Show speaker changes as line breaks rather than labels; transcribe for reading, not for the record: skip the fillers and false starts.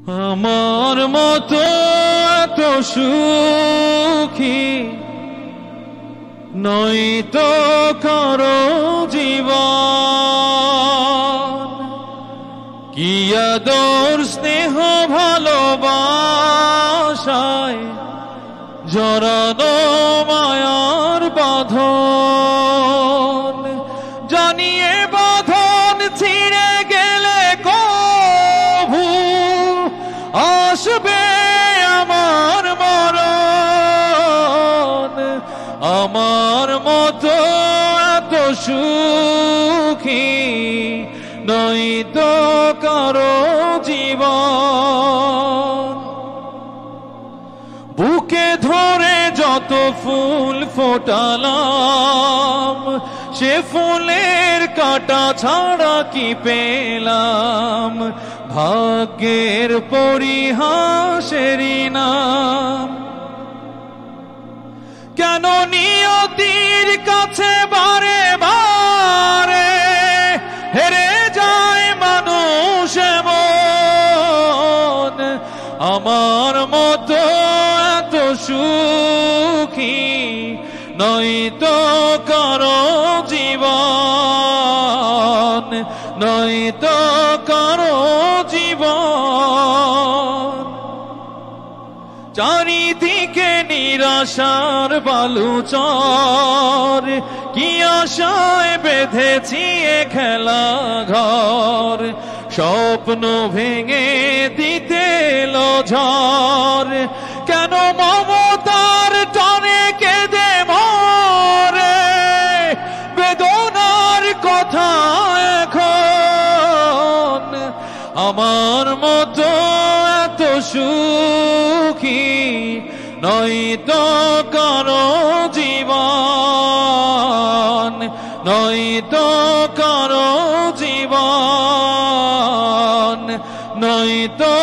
আমার মতো এত সুখী নয়তো কারো জীবন, কি আদর স্নেহ ভালোবাসায় জড়ানো মায়ার বাঁধন। জানিয়ে বাঁধন ছিঁড়ে গেলে কভু আসবে আমার মরণ। আমার মতো এত সুখী নয়তো কারো জীবন। বুকে ধরে যত ফুল ফোটালাম, সে ফুলের কাঁটা ছাড়া কি পেলাম? ভাগ্যের পরিহাসেরই নাম। কেন নিয়তির কাছে বারে বারে হেরে যায় মানুষ এমন? আমার মতো এত সুখী নয়তো কারো জীবন, নয়তো কারো জীবন। চারিদিকে নিরাশার বালুচর, কি আশায় বেঁধেছি এ খেলা ঘর। স্বপ্ন ভেঙে দিতে এলো ঝড়, কেন মমতার টানে কেঁদে মরে? বেদনার কথা এখন। আমার মতো এত সুখী নয়তো কারো জীবন, নয়তো কারো জীবন, নয়তো